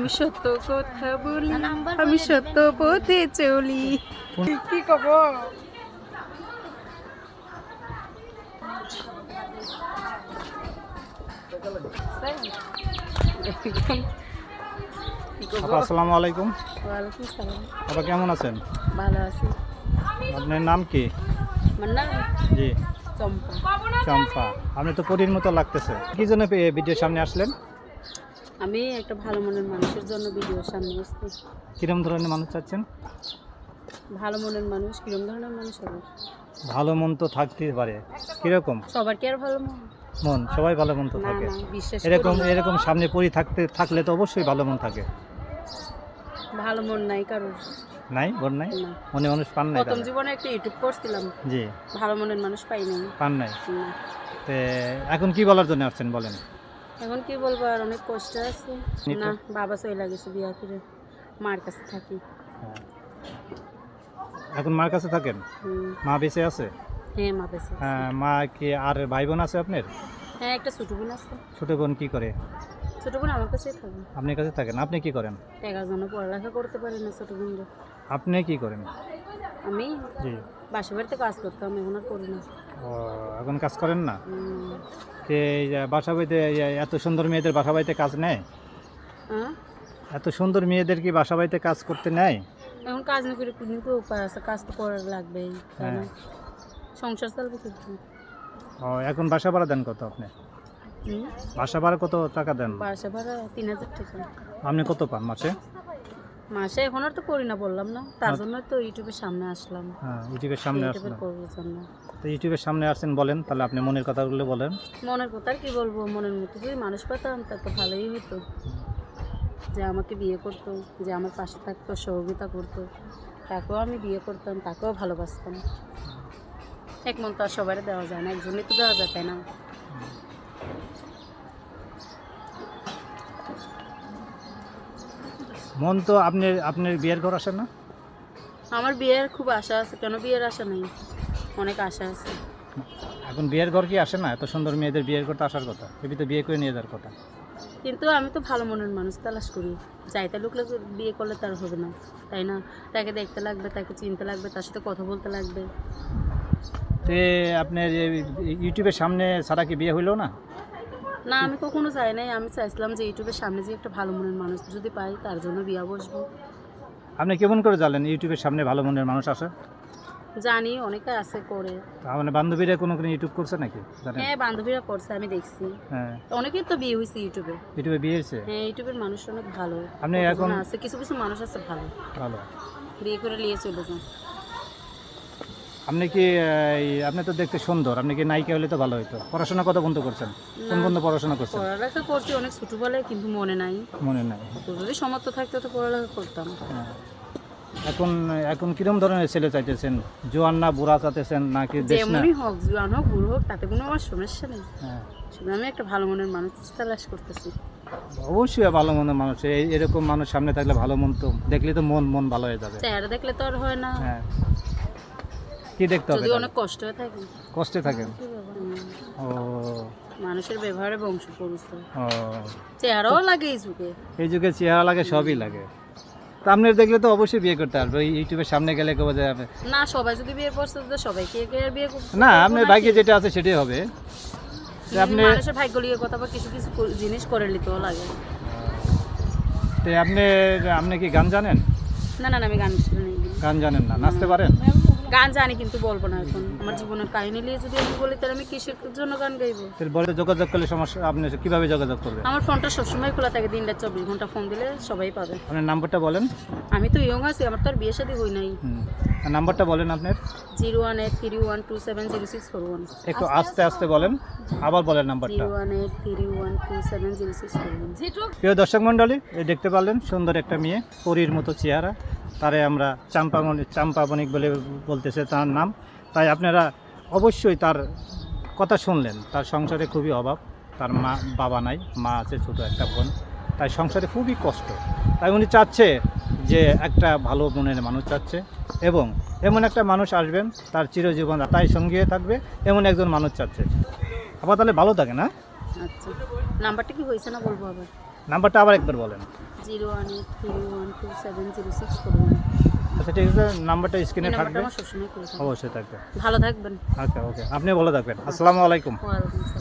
আমি সত্য কথা বলি, আমি সত্য পথে চলি। কি কব? আসসালামু আলাইকুম। ওয়ালাইকুম সালাম। আপা কেমন আছেন? ভালো আছি। আপনার নাম কি? আমার নাম জি চম্পা। চম্পা। আপনি তো পরীর মতো লাগতেছে। কি জন্য ভিডিওর সামনে আসলেন? আমি একটা ভালো মনের মানুষের জন্য ভিডিওর সামনে আসছি। কিরম ধরনের মানুষ চাচ্ছেন? ভালো মনের মানুষ কিরম ধরনের মানুষ হবে? ভালো মন তো থাকতেই পারে, কিরকম সবার কি আর ভালো মন? মন? সবাই ভালো মন তো না থাকে। না, বিশ্বাস এরকম করি না। এরকম সামনে পরি থাকলে তো অবশ্যই ভালো মন থাকে। ভালো মন নাই কারোর। নাই? মন নাই? না। মনে মানুষ পান নাই? প্রথম জীবনে একটা ইউটিউব করছিলাম, জি। ভালো মনের মানুষ পাই নাই। পান নাই? না। তে এখন কি বলার জন্য আসছেন বলেন? এখন কি বলবো, আর অনেক কষ্ট আছে। নিতো। না, বাবা চলে গেছে বিয়া করে, মার কাছে থাকি। হ্যাঁ। এখন মার কাছে থাকেন? মা বেঁচে আছে? হ্যাঁ, মা বেঁচে আছে। হ্যাঁ। মা কি আর ভাই বোন আছে আপনার? হ্যাঁ, একটা ছোট বোন আছে। ছোট বোন কি করে? ছোট বোন আমার কাছেই থাকে। আপনার কাছে থাকেন? আপনি কি করেন? টাকার জন্য পড়ালেখা করতে পারি না ছোট বোনরা। আপনি কি করেন? আমি জি। বাসা বাড়িতে কাজ করতাম, এখন আর করি না। ও, এখন কাজ করেন না? উম, কে এই যে বাসা বাড়িতে এত সুন্দর মেয়েদের বাসা বাড়িতে কাজ নেয়? হ্যাঁ? এত সুন্দর মেয়েদের কি বাসা বাড়িতে কাজ করতে নেয়? এখন কাজ না করে কোনো তো উপায় আছে, কাজ তো করার লাগবেই, তাই না? হ্যাঁ। সংসার চালবে কিন্তু। ও, এখন বাসা ভাড়া দেন কত আপনি? বাসা ভাড়া কত টাকা দেন? বাসা ভাড়া 3000 টাকা। আপনি কত পান মাসে? মাসে এখন আর তো করি না, বললাম না, তার জন্য তো ইউটিউবের সামনে আসলাম। হ্যাঁ, ইউটিউবের সামনে ইউটিউবের আসলেন। করবো জন্য। তো ইউটিউবের সামনে আসছেন, বলেন তাহলে আপনি মনের কথাগুলো বলেন। মনের কথা আর কি বলবো, মনের মতো যদি মানুষ পেতাম তা তো ভালোই হতো, যে আমাকে বিয়ে করতো, যে আমার পাশে থাকতো, সহযোগিতা করতো, তাকেও আমি বিয়ে করতাম, তাকেও ভালোবাসতাম। এক মন তো আর সবাই দেওয়া যায় না, একজনই তো দেওয়া যায়, তাই না? মন তো আপনার বিয়ের ঘর আসেন না? আমার বিয়ের খুব আশা আছে। কেন বিয়ের আশা নেই? অনেক আশা আছে। এখন বিয়ের ঘর কি আসে না? এত সুন্দর মেয়েদের বিয়ের করতে আসার কথা, এবি তো বিয়ে করে নিয়ে যাওয়ার কথা। কিন্তু আমি তো ভালো মনের মানুষ তালাশ করি। যাইতে লোকলে বিয়ে করলে তার হবে না, তাই না? তাকে দেখতে লাগবে, তাকে চিনতে লাগবে, তার সাথে কথা বলতে লাগবে। তে আপনার ইউটিউবের সামনে ছাড়া কি বিয়ে হইলো না? না, আমি কখনো চাই নাই। আমি চাইছিলাম যে ইউটিউবের সামনে যে একটা ভালো মনের মানুষ যদি পাই, তার জন্য বিয়া বসবো। আপনি কেমন করে জানলেন ইউটিউবের সামনে ভালো মনের মানুষ আসে? জানি অনেকে আছে করে। মানে বান্ধবীরা কোনো ইউটিউব করছে নাকি জানেন? হ্যাঁ, বান্ধবীরা করছে, আমি দেখছি। হ্যাঁ। অনেকেই তো বিয়ে হয়েছে ইউটিউবে। ইউটিউবে বিয়ে হয়েছে? হ্যাঁ, ইউটিউবের মানুষ অনেক ভালো। আপনি কতজন এখন আছে, কিছু কিছু মানুষ আছে ভালো, ভালো। বিয়ে করে নিয়ে চলে যান। আপনি কি আপনি তো দেখতে সুন্দর, আপনি কি নায়িকা হলে তো ভালো হতো। পড়াশোনা কত বন্ধ করছেন? কোন না, বন্ধ পড়াশোনা করছেন? পড়ালেখা করছি অনেক ছোটবেলায়, কিন্তু মনে নাই। মনে নাই। তো যদি সমর্থ থাকতো তো পড়ালেখা করতাম। হ্যাঁ। এখন এখন কিরম ধরনের ছেলে চাইতেছেন? জোয়ান না বুড়া চাইতেছেন নাকি দেশ না? যেমনই হোক, জোয়ান হোক, বুড়ো হোক, তাতে কোনো আমার সমস্যা নেই। হ্যাঁ। শুধু আমি একটা ভালো মনের মানুষ তালাশ করতেছি। অবশ্যই ভালো মনের মানুষ, এরকম মানুষ সামনে থাকলে ভালো মন তো দেখলে তো মন ভালো হয়ে যাবে। চেহারা দেখলে তো আর হয় না। হ্যাঁ। কি দেখতে হবে? যদি অনেক কষ্ট হয়ে থাকে। কষ্টে থাকেন? ও, মানুষের ব্যবহারে বংশ পরিচয়, ও, চেহারাও লাগে এই যুগে। এই যুগে চেহারা লাগে, সবই লাগে। তা আপনার দেখলে তো অবশ্যই বিয়ে করতে পারবে। ওই ইউটিউবের সামনে গেলে কেউ যাবে না, সবাই যদি বিয়ে করছে তো সবাইকে একে আর বিয়ে করতে না? হবে আপনার নাকি? ভাগ্যে যেটা আছে সেটাই হবে। তো আপনি মানুষের ভাগ্য লিয়ে কথা, বা কিছু কিছু জিনিস করে নিতেও লাগে। তো আপনি কি গান জানেন? না না না, আমি গান শুনি। গান জানেন না? নাচতে পারেন? গান জানি কিন্তু বলবো না এখন। আমার জীবনের কাহিনী নিয়ে যদি আমি বলি, তাহলে আমি কিসের জন্য গান গাইবো? তাহলে বলে যোগাযোগ করলে সমস্যা, আপনি কিভাবে যোগাযোগ করবেন? আমার ফোনটা সবসময় খোলা থাকে, দিনটা 24 ঘন্টা। ফোন দিলে সবাই পাবে। আপনার নাম্বারটা বলেন। আমি তো ইয়ং আছি, আমার তো আর বিয়ে শাদী হই নাই। আর নাম্বারটা বলেন আপনার। 01831270641। একটু আস্তে আস্তে বলেন, আবার বলেন নাম্বারটা। 01831270641। প্রিয় দর্শক মণ্ডলী, এই দেখতে পারলেন সুন্দর একটা মেয়ে, পরীর মতো চেহারা। তারে আমরা চাম্পা বণিক বলে বলতেছে তার নাম। তাই আপনারা অবশ্যই তার কথা শুনলেন। তার সংসারে খুবই অভাব, তার বাবা নাই, মা আছে, ছোটো একটা বোন। তাই সংসারে খুবই কষ্ট। তাই উনি চাচ্ছে যে একটা ভালো মনের মানুষ চাচ্ছে, এবং এমন একটা মানুষ আসবেন তার চিরজীবন তাই সঙ্গী হয়ে থাকবে, এমন একজন মানুষ চাচ্ছে। আবার তাহলে ভালো থাকে না? আচ্ছা, নাম্বারটা কি হয়েছে না বলবো আবার? নাম্বারটা আবার একবার বলেন। 018312706 করবেন। আচ্ছা ঠিক আছে, নাম্বারটা স্ক্রিনে এই থাকবে, নাম্বারটা আমার সবসময় খোলা থাকে। অবশ্যই থাকবে। ভালো থাকবেন। ওকে ওকে, আপনি ভালো থাকবেন। আসসালামু আলাইকুম। ওয়ালাইকুম আসসালাম।